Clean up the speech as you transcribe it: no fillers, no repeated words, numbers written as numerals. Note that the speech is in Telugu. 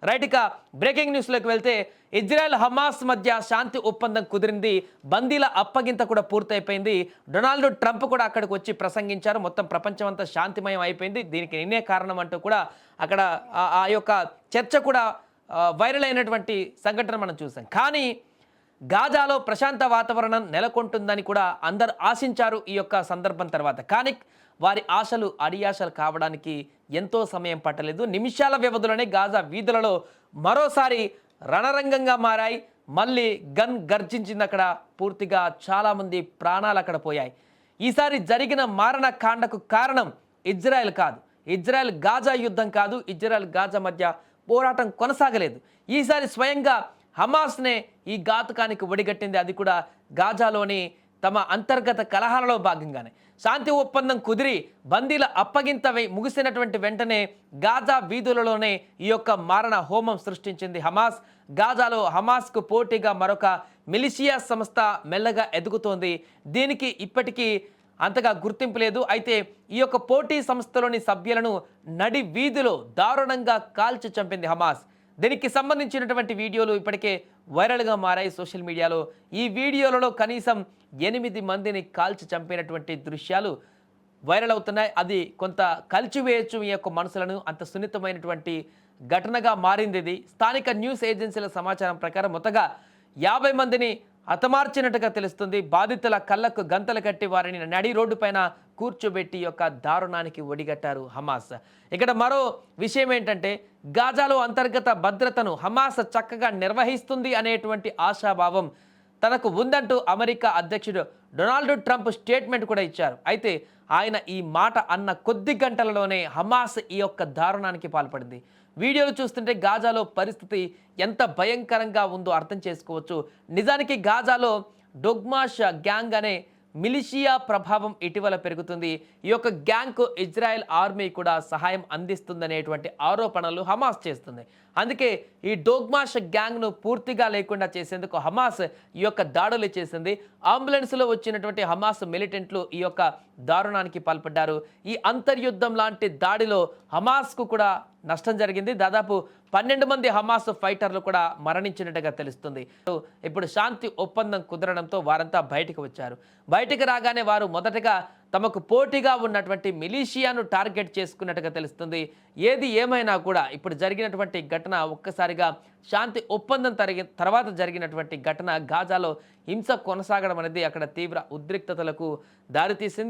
రైట్, ఇక బ్రేకింగ్ న్యూస్లోకి వెళ్తే ఇజ్రాయెల్ హమాస్ మధ్య శాంతి ఒప్పందం కుదిరింది. బందీల అప్పగింత కూడా పూర్తయిపోయింది. డొనాల్డ్ ట్రంప్ కూడా అక్కడికి వచ్చి ప్రసంగించారు. మొత్తం ప్రపంచం అంతా శాంతిమయం అయిపోయింది, దీనికి నేనే కారణం అంటూ కూడా అక్కడ ఆ యొక్క చర్చ కూడా వైరల్ అయినటువంటి సంఘటన మనం చూసాం. కానీ గాజాలో ప్రశాంత వాతావరణం నెలకొంటుందని కూడా అందరు ఆశించారు ఈ యొక్క సందర్భం తర్వాత. కానీ వారి ఆశలు అడియాశలు కావడానికి ఎంతో సమయం పట్టలేదు. నిమిషాల వ్యవధిలోనే గాజా వీధులలో మరోసారి రణరంగంగా మారాయి. మళ్ళీ గన్ గర్జించింది అక్కడ. పూర్తిగా చాలామంది ప్రాణాలు అక్కడ పోయాయి. ఈసారి జరిగిన మారణ కాండకు కారణం ఇజ్రాయెల్ కాదు, ఇజ్రాయెల్ గాజా యుద్ధం కాదు, ఇజ్రాయెల్ గాజా మధ్య పోరాటం కొనసాగలేదు. ఈసారి స్వయంగా హమాస్నే ఈ ఘాతుకానికి ఒడిగట్టింది. అది కూడా గాజాలోని తమ అంతర్గత కలహాలలో భాగంగానే. శాంతి ఒప్పందం కుదిరి బందీల అప్పగింత ముగిసినటువంటి వెంటనే గాజా వీధులలోనే ఈ యొక్క మారణ హోమం సృష్టించింది హమాస్. గాజాలో హమాస్కు పోటీగా మరొక మిలిషియా సంస్థ మెల్లగా ఎదుగుతోంది. దీనికి ఇప్పటికీ అంతగా గుర్తింపు లేదు. అయితే ఈ యొక్క పోటీ సంస్థలోని సభ్యులను నడి వీధిలో దారుణంగా కాల్చి చంపింది హమాస్. దీనికి సంబంధించినటువంటి వీడియోలు ఇప్పటికే వైరల్గా మారాయి సోషల్ మీడియాలో. ఈ వీడియోలలో కనీసం 8 మందిని కాల్చి చంపినటువంటి దృశ్యాలు వైరల్ అవుతున్నాయి. అది కొంత కలిచివేయచ్చు ఈ యొక్క మనసులను. అంత సున్నితమైనటువంటి ఘటనగా మారింది ఇది. స్థానిక న్యూస్ ఏజెన్సీల సమాచారం ప్రకారం మొత్తగా 50 మందిని హతమార్చినట్టుగా తెలుస్తుంది. బాధితుల కళ్ళకు గంతలు కట్టి వారిని నడి రోడ్డు పైన కూర్చోబెట్టి యొక్క దారుణానికి ఒడిగట్టారు హమాస్. ఇక్కడ మరో విషయం ఏంటంటే గాజాలో అంతర్గత భద్రతను హమాస్ చక్కగా నిర్వహిస్తుంది అనేటువంటి ఆశాభావం తనకు ఉందంటూ అమెరికా అధ్యక్షుడు డొనాల్డ్ ట్రంప్ స్టేట్మెంట్ కూడా ఇచ్చారు. అయితే ఆయన ఈ మాట అన్న కొద్ది గంటలలోనే హమాస్ ఈ యొక్క దారుణానికి పాల్పడింది. వీడియోలు చూస్తుంటే గాజాలో పరిస్థితి ఎంత భయంకరంగా ఉందో అర్థం చేసుకోవచ్చు. నిజానికి గాజాలో డొగ్మాష్ గ్యాంగ్ అనే మిలిషియా ప్రభావం ఇటీవల పెరుగుతుంది. ఈ యొక్క గ్యాంగ్కు ఇజ్రాయెల్ ఆర్మీ కూడా సహాయం అందిస్తుందనేటువంటి ఆరోపణలు హమాస్ చేస్తుంది. అందుకే ఈ డోగ్మాష్ గ్యాంగ్ను పూర్తిగా లేకుండా చేసేందుకు హమాస్ ఈ యొక్క దాడులు చేసింది. అంబులెన్స్లో వచ్చినటువంటి హమాస్ మిలిటెంట్లు ఈ యొక్క దారుణానికి పాల్పడ్డారు. ఈ అంతర్యుద్ధం లాంటి దాడిలో హమాస్కు కూడా నష్టం జరిగింది. దాదాపు 12 మంది హమాస్ ఫైటర్లు కూడా మరణించినట్టుగా తెలుస్తుంది. ఇప్పుడు శాంతి ఒప్పందం కుదరడంతో వారంతా బయటకు వచ్చారు. బయటకు రాగానే వారు మొదటగా తమకు పోటీగా ఉన్నటువంటి మిలిషియాను టార్గెట్ చేసుకున్నట్టుగా తెలుస్తుంది. ఏది ఏమైనా కూడా ఇప్పుడు జరిగినటువంటి ఘటన ఒక్కసారిగా శాంతి ఒప్పందం తర్వాత జరిగినటువంటి ఘటన గాజాలో హింస కొనసాగడం అనేది అక్కడ తీవ్ర ఉద్రిక్తతలకు దారితీసింది.